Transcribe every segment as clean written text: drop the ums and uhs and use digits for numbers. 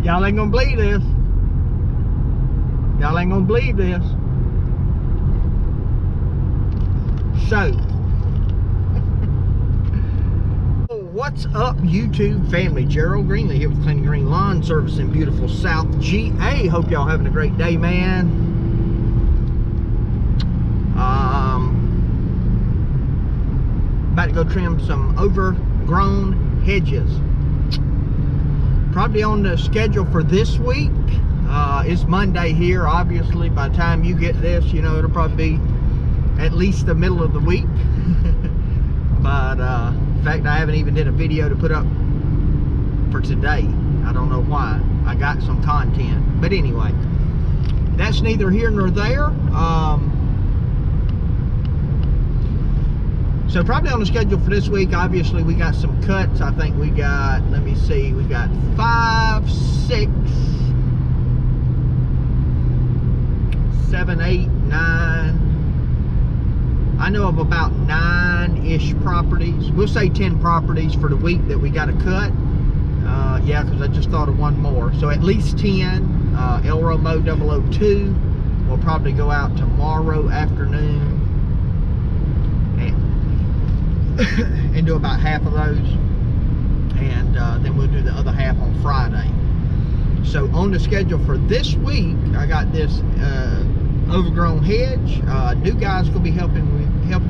Y'all ain't gonna believe this. Y'all ain't gonna believe this. So, what's up, YouTube family? Gerald Greenlee here with Clean Green Lawn Service in beautiful South GA. Hope y'all having a great day, man. About to go trim some overgrown hedges. Probably on the schedule for this week. It's Monday here. Obviously, by the time you get this, you know, it'll probably be at least the middle of the week. But in fact, I haven't even did a video to put up for today. I don't know why. I got some content, but anyway, that's neither here nor there. So probably on the schedule for this week, obviously we got some cuts. I think we got, let me see, we got 5, 6, 7, 8, 9. I know of about 9-ish properties. We'll say 10 properties for the week that we got to cut. Yeah, because I just thought of one more. So at least 10. El Romo 002 will probably go out tomorrow afternoon. And do about half of those, and then we'll do the other half on Friday. So on the schedule for this week, I got this overgrown hedge. New guy's gonna be helping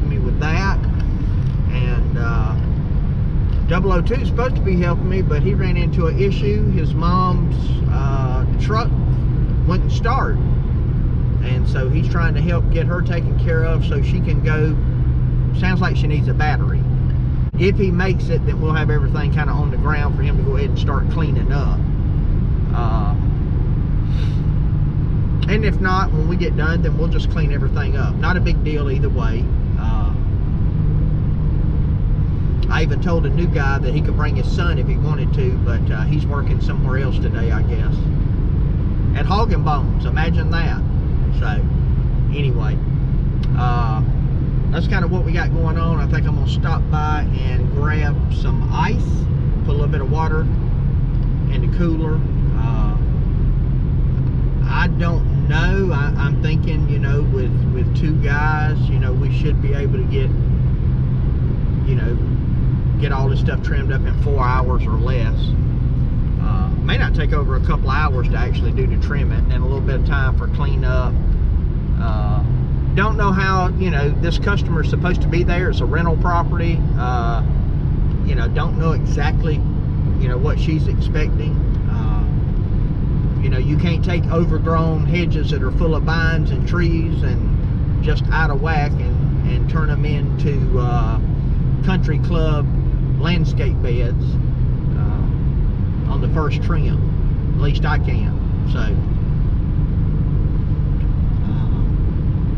me with that, and 002 is supposed to be helping me, but he ran into an issue. His mom's truck wouldn't start, and so he's trying to help get her taken care of so she can go. Sounds like she needs a battery. If he makes it, then we'll have everything kind of on the ground for him to go ahead and start cleaning up. And if not, when we get done, then we'll just clean everything up. Not a big deal either way. I even told a new guy that he could bring his son if he wanted to, but he's working somewhere else today, I guess. At Hog and Bones, imagine that. So, anyway. That's kind of what we got going on. I think I'm going to stop by and grab some ice, put a little bit of water in the cooler. I don't know. I'm thinking, you know, with 2 guys, you know, we should be able to get, you know, get all this stuff trimmed up in 4 hours or less. May not take over a couple hours to actually do the trimming, and then a little bit of time for cleanup. Don't know how, you know, this customer is supposed to be there. It's a rental property. You know, don't know exactly, you know, what she's expecting. You know, you can't take overgrown hedges that are full of vines and trees and just out of whack and turn them into country club landscape beds on the first trim. At least I can. So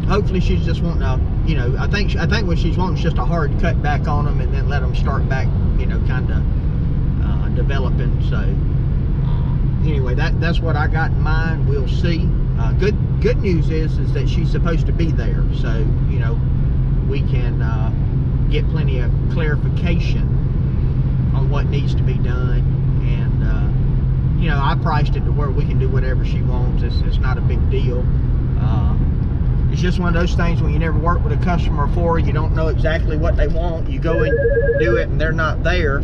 hopefully she's just wanting to, you know, I think what she's wanting is just a hard cut back on them and then let them start back, you know, kind of developing. So anyway, that's what I got in mind. We'll see. Good news is that she's supposed to be there, so you know we can get plenty of clarification on what needs to be done, and you know, I priced it to where we can do whatever she wants. It's not a big deal. It's just one of those things when you never worked with a customer before, you don't know exactly what they want. You go and do it and they're not there.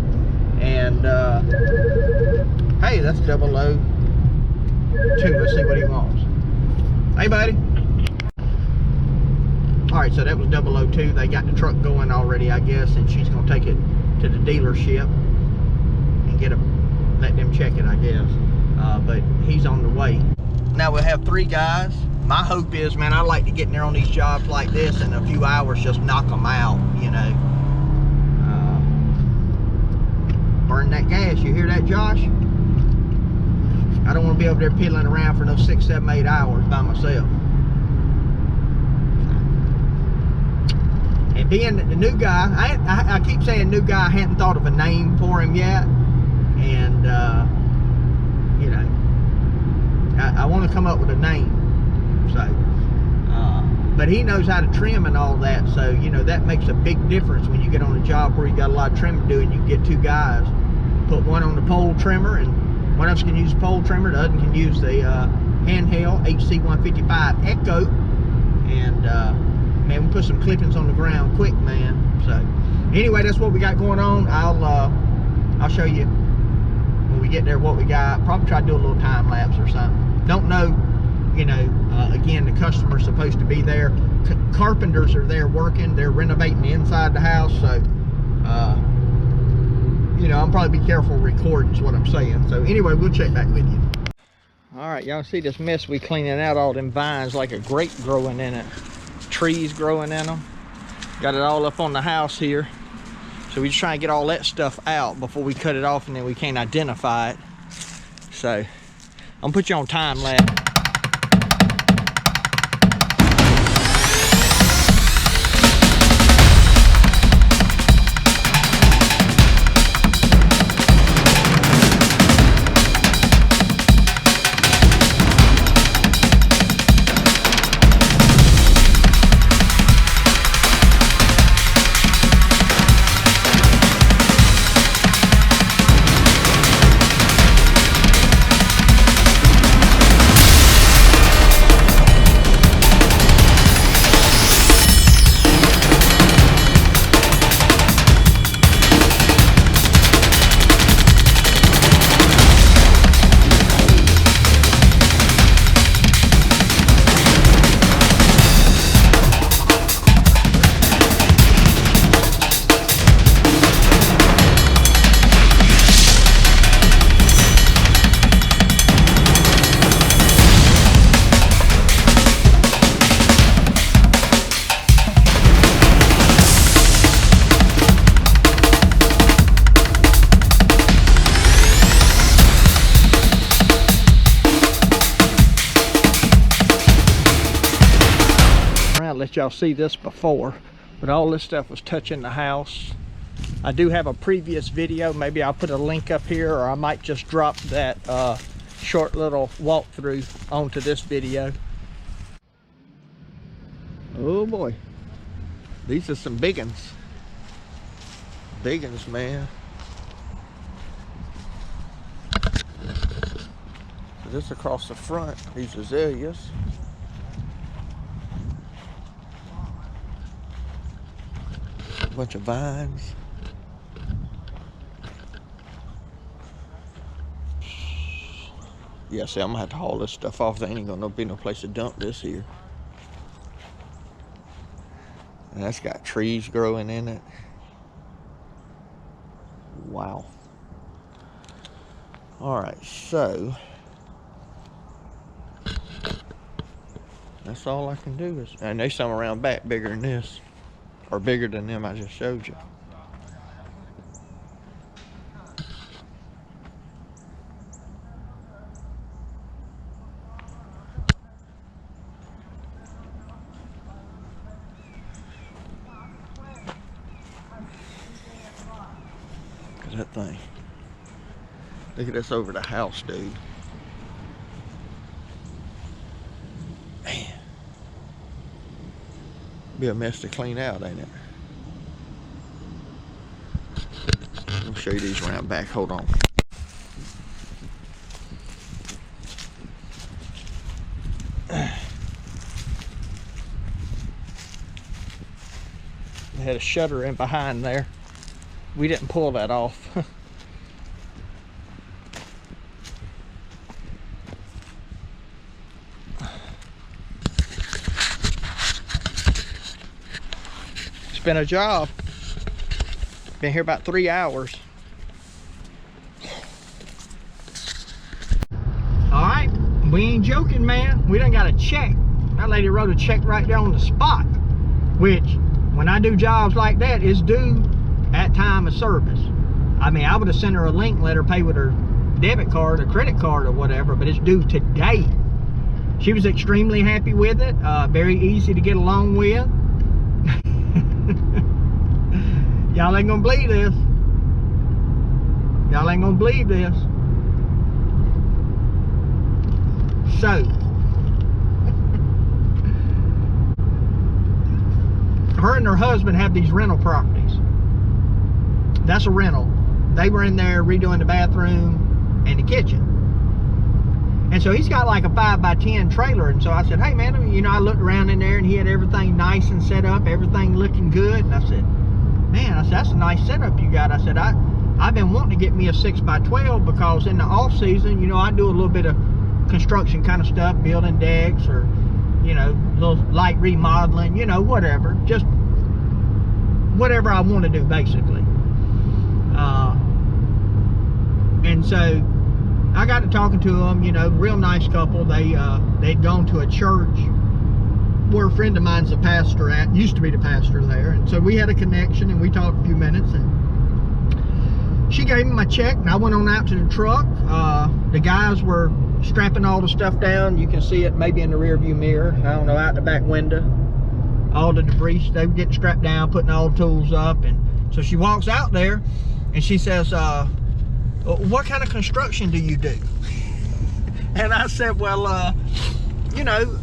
And, hey, that's 002. Let's see what he wants. Hey, buddy. All right, so that was 002. They got the truck going already, I guess, and she's going to take it to the dealership and let them check it, I guess. But he's on the way. Now we'll have 3 guys. My hope is, man, I like to get in there on these jobs like this in a few hours, just knock them out, you know. Burn that gas. You hear that, Josh? I don't want to be over there piddling around for no 6, 7, 8 hours by myself. And being the new guy, I keep saying new guy, I hadn't thought of a name for him yet. And, you know, I want to come up with a name. So, but he knows how to trim and all that, so you know that makes a big difference when you get on a job where you got a lot of trimming to do and you get 2 guys. Put one on the pole trimmer and One of us can use a pole trimmer, the other can use the handheld HC155 Echo. And man, we put some clippings on the ground quick, man. So anyway, that's what we got going on. I'll show you when we get there what we got. Probably try to do a little time lapse or something. Don't know, you know, again, the customer's supposed to be there. Carpenters are there working. They're renovating inside the house. So, you know, I'll probably be careful recording is what I'm saying. So anyway, we'll check back with you. All right, y'all see this mess we cleaning out, all them vines like a grape growing in it. Trees growing in them. Got it all up on the house here. So we just try and get all that stuff out before we cut it off, and then we can't identify it. So I'm gonna put you on time lapse. Let y'all see this before, but all this stuff was touching the house. I do have a previous video. Maybe I'll put a link up here, or I might just drop that short little walkthrough onto this video. Oh boy, these are some big ones. Big ones, man. So this across the front, these azaleas. Bunch of vines. Yeah, see, I'm gonna have to haul this stuff off. There ain't gonna be no place to dump this here. And that's got trees growing in it. Wow. All right, so that's all I can do is, and there's some around back bigger than this. Or bigger than them I just showed you. Look at that thing. Look at this over the house, dude. Man. Be a mess to clean out, ain't it? I'll show you these around back. Hold on. They had a shutter in behind there. We didn't pull that off. Been a job. Been here about 3 hours. All right, we ain't joking, man. We done got a check. That lady wrote a check right there on the spot, which when I do jobs like that, it's due at time of service. I mean, I would have sent her a link, let her pay with her debit card or credit card or whatever, but it's due today. She was extremely happy with it. Very easy to get along with. Y'all ain't gonna believe this. Y'all ain't gonna believe this. So, her and her husband have these rental properties. That's a rental. They were in there redoing the bathroom, and the kitchen. And so he's got like a 5x10 trailer. And so I said, hey man, you know, I looked around in there and he had everything nice and set up, everything looking good. And I said, man, I said, that's a nice setup you got. I said, I've been wanting to get me a 6x12 because in the off season, you know, I do a little bit of construction kind of stuff, building decks or, you know, little light remodeling, you know, whatever, just whatever I want to do basically. And so I got to talking to them, you know, real nice couple. They'd gone to a church where a friend of mine's a pastor at, used to be the pastor there. And so we had a connection and we talked a few minutes, and she gave me my check and I went on out to the truck. The guys were strapping all the stuff down. You can see it maybe in the rear view mirror. I don't know, out the back window. All the debris, they were getting strapped down, putting all the tools up. And so she walks out there and she says, what kind of construction do you do? And I said, well, you know,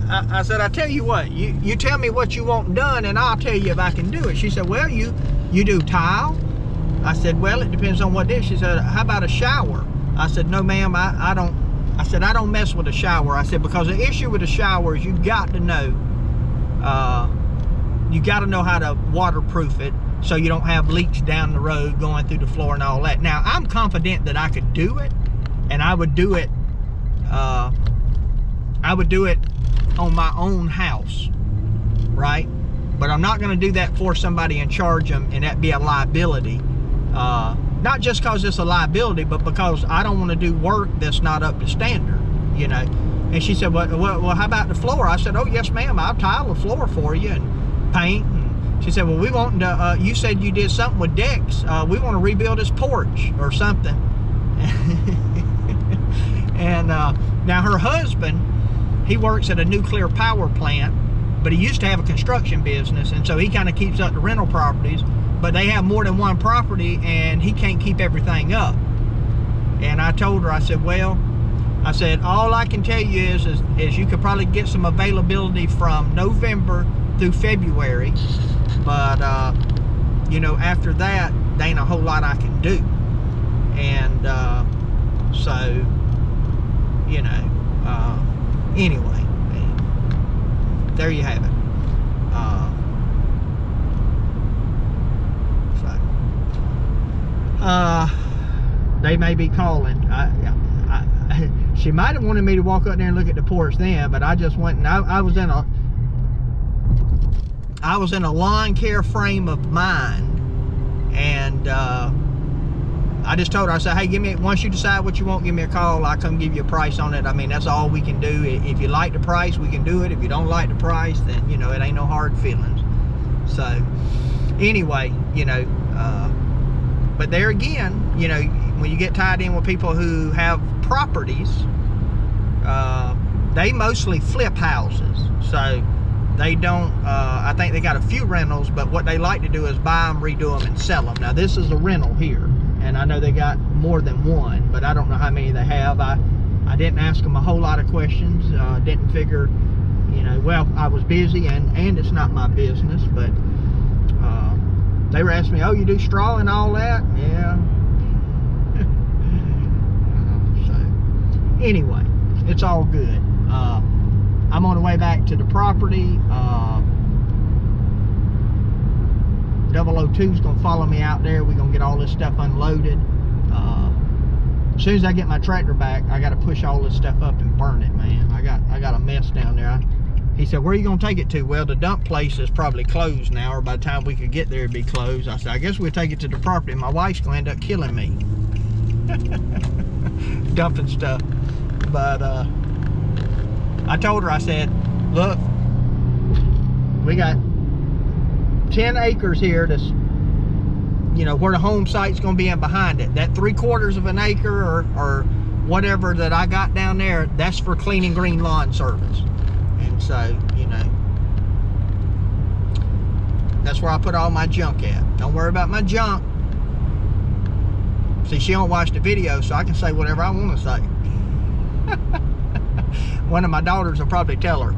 I said, I tell you what, you tell me what you want done and I'll tell you if I can do it. She said, well, you do tile? I said, well, it depends on what dish. She said, how about a shower? I said, no ma'am, I don't. I said, I don't mess with a shower. I said, because the issue with a shower is you got to know how to waterproof it so you don't have leaks down the road going through the floor and all that. Now, I'm confident that I could do it, and I would do it on my own house, right? But I'm not going to do that for somebody and charge them, and that be a liability. Not just because it's a liability, but because I don't want to do work that's not up to standard, you know. And she said, well, how about the floor? I said, oh, yes, ma'am, I'll tile the floor for you and paint. And she said, well, we want to, you said you did something with decks. We want to rebuild this porch or something. And now her husband, he works at a nuclear power plant, but he used to have a construction business, and so he kind of keeps up the rental properties, but they have more than one property and he can't keep everything up. And I told her, I said, well, I said, all I can tell you is you could probably get some availability from November through February, but you know, after that, there ain't a whole lot I can do. And so, you know, anyway, there you have it. They may be calling. She might have wanted me to walk up there and look at the porch then, but I just went and I was in a lawn care frame of mind, and I just told her, I said, hey, once you decide what you want, give me a call. I'll come give you a price on it. I mean, that's all we can do. If you like the price, we can do it. If you don't like the price, then, you know, it ain't no hard feelings. So anyway, you know, but there again, you know, when you get tied in with people who have properties, they mostly flip houses. So they don't, I think they got a few rentals, but what they like to do is buy them, redo them, and sell them. Now, this is a rental here, and I know they got more than one, but I don't know how many they have. I didn't ask them a whole lot of questions. Didn't figure, you know, well, I was busy, and it's not my business, but they were asking me, oh, you do straw and all that? Yeah. So, anyway, it's all good. I'm on the way back to the property. 002's gonna follow me out there. We're gonna get all this stuff unloaded. As soon as I get my tractor back, I gotta push all this stuff up and burn it, man. I got a mess down there. He said, where are you gonna take it to? Well, the dump place is probably closed now, or by the time we could get there, it'd be closed. I said, I guess we'll take it to the property. My wife's gonna end up killing me. Dumping stuff. But I told her, I said, look, we got 10 acres here that's, you know, where the home site's gonna be in behind it. That 3/4 of an acre or whatever that I got down there, that's for cleaning green lawn service. And so, you know, that's where I put all my junk at. Don't worry about my junk. See, she don't watch the video, so I can say whatever I want to say. One of my daughters will probably tell her,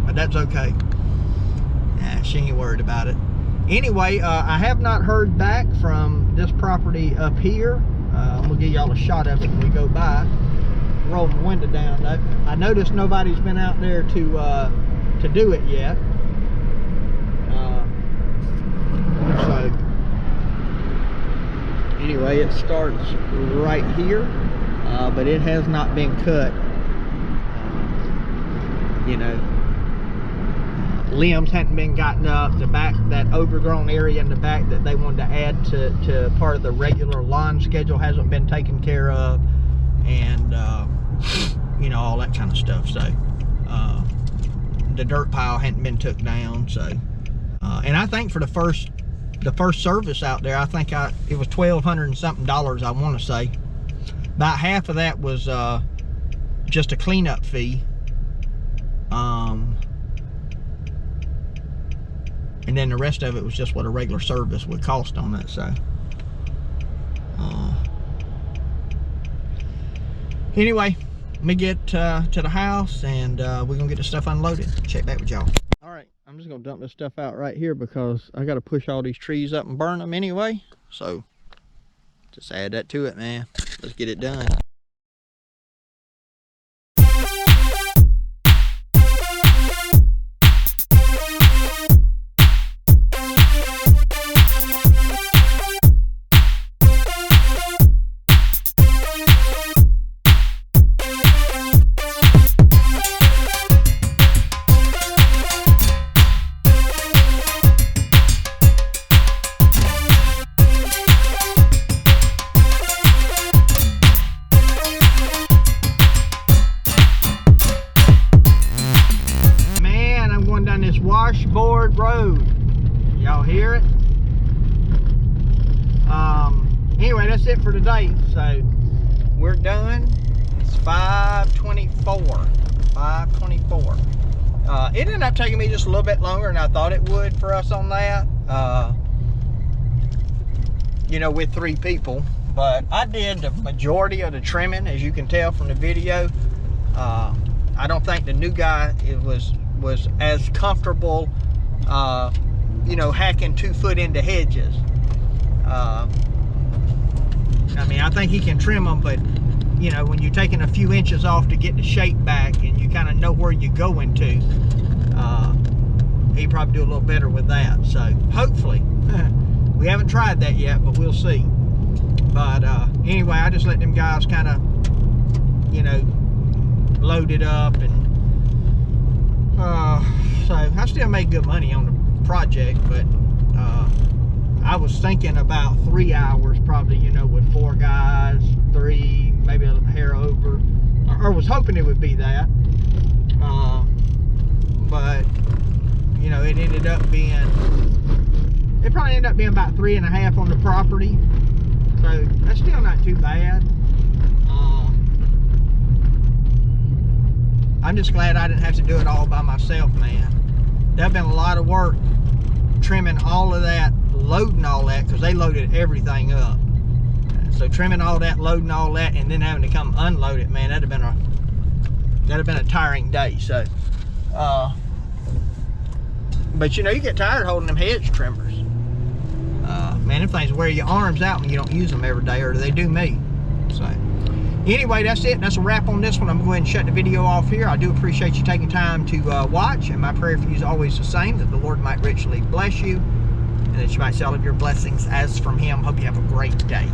but that's okay. Nah, she ain't worried about it. Anyway, I have not heard back from this property up here. I'm gonna give y'all a shot of it when we go by. Roll my window down though. I noticed nobody's been out there to do it yet. So anyway, it starts right here, but it has not been cut. You know, limbs hadn't been gotten up. The back, that overgrown area in the back that they wanted to add to part of the regular lawn schedule hasn't been taken care of, and you know, all that kind of stuff. So the dirt pile hadn't been took down. So and I think for the first service out there, I think it was $1,200 and something, I want to say. About half of that was just a cleanup fee, and then the rest of it was just what a regular service would cost on it. So anyway, let me get to the house, and we're gonna get the stuff unloaded. Check back with y'all. All right, I'm just gonna dump this stuff out right here because I gotta push all these trees up and burn them anyway. So just add that to it, man. Let's get it done. Washboard road, y'all hear it? Anyway, that's it for today. So we're done. It's 5:24. It ended up taking me just a little bit longer than I thought it would for us on that, you know, with 3 people, but I did the majority of the trimming, as you can tell from the video. I don't think the new guy was as comfortable, you know, hacking 2 foot into hedges. I mean, I think he can trim them, but you know, when you're taking a few inches off to get the shape back and you kind of know where you're going to, he probably do a little better with that. So hopefully, we haven't tried that yet, but we'll see. But anyway, I just let them guys kind of, you know, load it up, and so I still make good money on the project, but I was thinking about 3 hours probably, you know, with 4 guys, 3, maybe a hair over, or was hoping it would be that, but you know, it ended up being, it probably ended up being about 3.5 on the property, so that's still not too bad. I'm just glad I didn't have to do it all by myself, man. There's been a lot of work trimming all of that, loading all that, because they loaded everything up. So trimming all that, loading all that, and then having to come unload it, man, that'd have been a tiring day. So, but you know, you get tired holding them hedge trimmers. Man, them things wear your arms out when you don't use them every day, or they do me. So. Anyway, that's it. That's a wrap on this one. I'm going to go ahead and shut the video off here. I do appreciate you taking time to watch, and my prayer for you is always the same, that the Lord might richly bless you, and that you might see all of your blessings as from Him. Hope you have a great day.